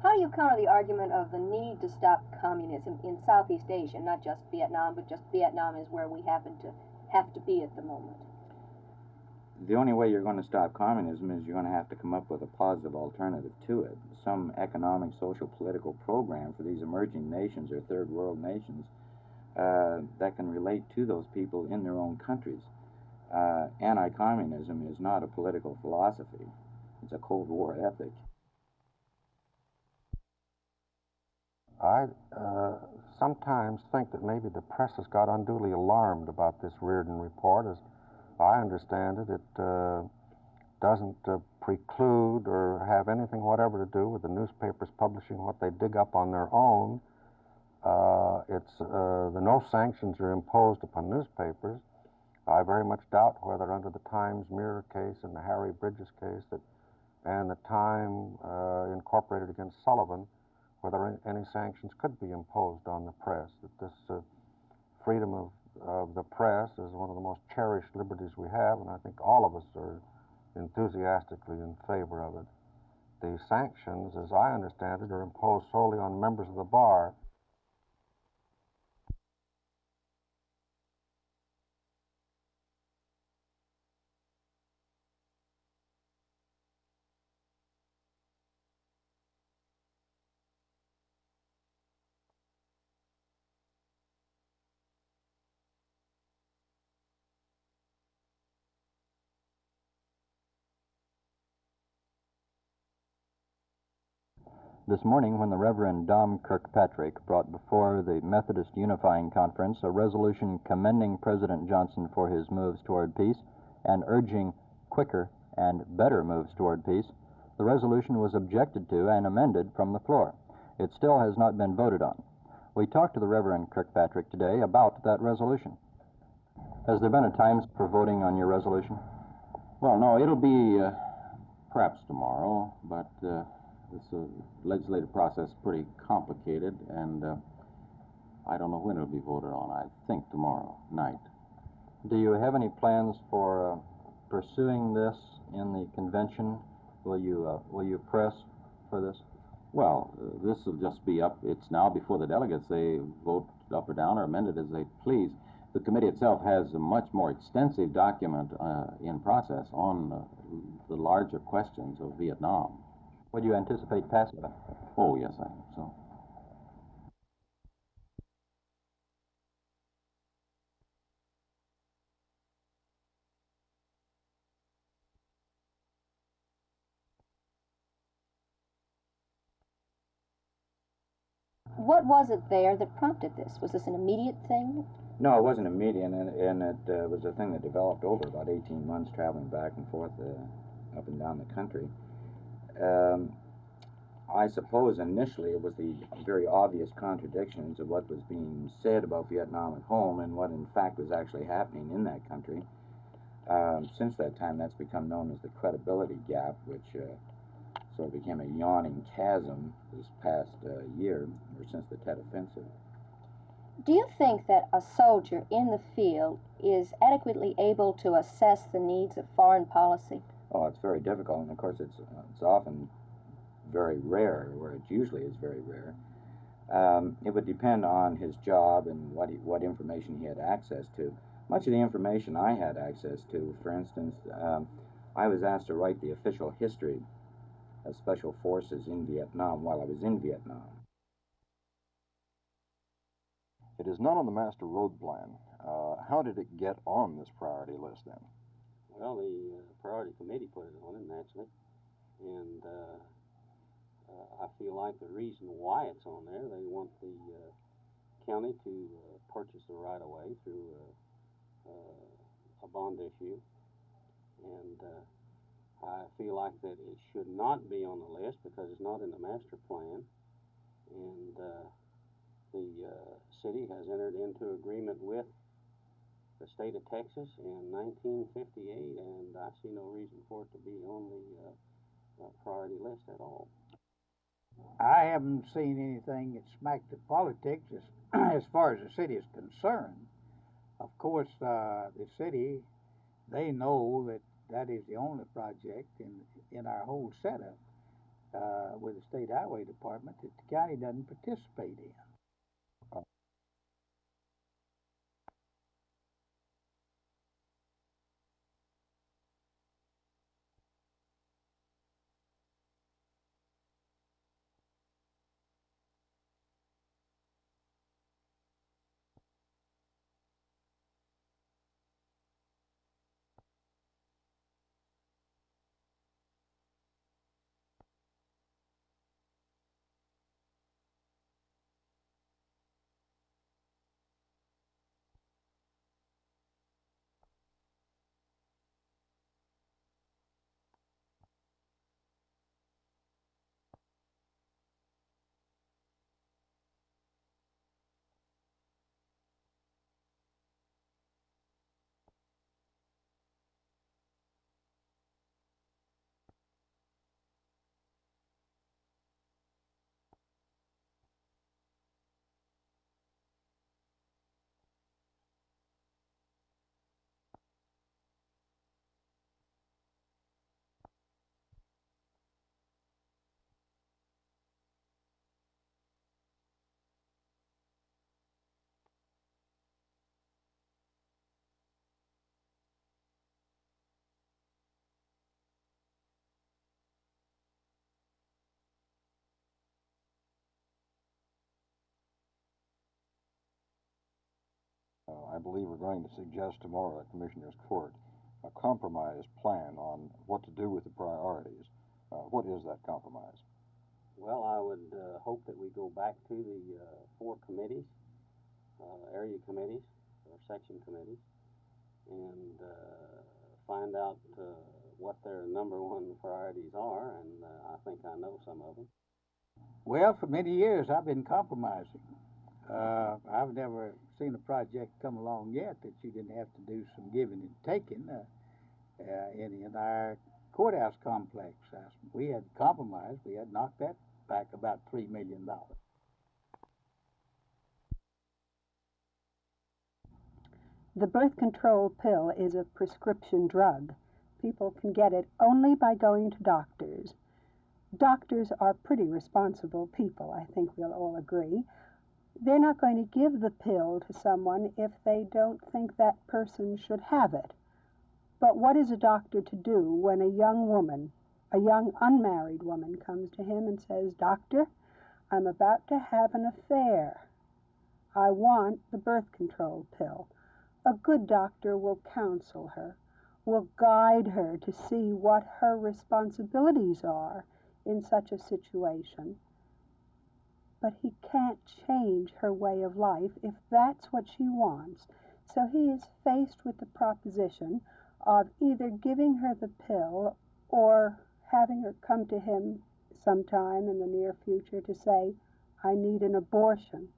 How do you counter the argument of the need to stop communism in Southeast Asia, not just Vietnam, but just Vietnam is where we happen to have to be at the moment? The only way you're going to stop communism is you're going to have to come up with a positive alternative to it. Some economic, social, political program for these emerging nations or third world nations that can relate to those people in their own countries. Anti-communism is not a political philosophy. It's a Cold War ethic. I sometimes think that maybe the press has got unduly alarmed about this Reardon report. As I understand it, it doesn't preclude or have anything whatever to do with the newspapers publishing what they dig up on their own. The no sanctions are imposed upon newspapers. I very much doubt whether under the Times Mirror case and the Harry Bridges case and the Time Incorporated against Sullivan, whether any sanctions could be imposed on the press. That this freedom of the press is one of the most cherished liberties we have, and I think all of us are enthusiastically in favor of it. The sanctions, as I understand it, are imposed solely on members of the bar. This morning, when the Reverend Dom Kirkpatrick brought before the Methodist Unifying Conference a resolution commending President Johnson for his moves toward peace and urging quicker and better moves toward peace, the resolution was objected to and amended from the floor. It still has not been voted on. We talked to the Reverend Kirkpatrick today about that resolution. Has there been a time for voting on your resolution? Well, no, it'll be perhaps tomorrow, but this legislative process is pretty complicated, and I don't know when it'll be voted on. I think tomorrow night. Do you have any plans for pursuing this in the convention? Will you press for this? Well, this will just be up. It's now before the delegates. They vote up or down or amend it as they please. The committee itself has a much more extensive document in process on the larger questions of Vietnam. Would you anticipate passing it? Oh, yes, I think so. What was it there that prompted this? Was this an immediate thing? No, it wasn't immediate, and it was a thing that developed over about 18 months, traveling back and forth up and down the country. I suppose initially it was the very obvious contradictions of what was being said about Vietnam at home and what in fact was actually happening in that country. Since that time, that's become known as the credibility gap, which sort of became a yawning chasm this past year, or since the Tet Offensive. Do you think that a soldier in the field is adequately able to assess the needs of foreign policy? Oh, it's very difficult, and of course it's often very rare, or it usually is very rare. It would depend on his job and what information he had access to. Much of the information I had access to, for instance, I was asked to write the official history of Special Forces in Vietnam while I was in Vietnam. It is not on the master road plan. How did it get on this priority list then? Well, the priority committee put it on it, naturally, and I feel like the reason why it's on there, they want the county to purchase the right-of-way through a bond issue, and I feel like that it should not be on the list because it's not in the master plan, and the city has entered into agreement with the state of Texas in 1958, and I see no reason for it to be on the priority list at all. I haven't seen anything that smacked of politics as far as the city is concerned. Of course, the city, they know that that is the only project in our whole setup. with the State Highway Department that the county doesn't participate in. I believe we're going to suggest tomorrow at Commissioner's Court a compromise plan on what to do with the priorities. What is that compromise? Well, I would hope that we go back to the 4 committees, area committees or section committees, and find out what their number 1 priorities are, and I think I know some of them. Well, for many years I've been compromising. I've never seen a project come along yet that you didn't have to do some giving and taking in our courthouse complex. We had compromised. We had knocked that back about $3 million. The birth control pill is a prescription drug. People can get it only by going to doctors. Doctors are pretty responsible people, I think we'll all agree. They're not going to give the pill to someone if they don't think that person should have it. But what is a doctor to do when a young woman, a young unmarried woman, comes to him and says, "Doctor, I'm about to have an affair. I want the birth control pill." A good doctor will counsel her, will guide her to see what her responsibilities are in such a situation. But he can't change her way of life if that's what she wants. So he is faced with the proposition of either giving her the pill or having her come to him sometime in the near future to say, "I need an abortion."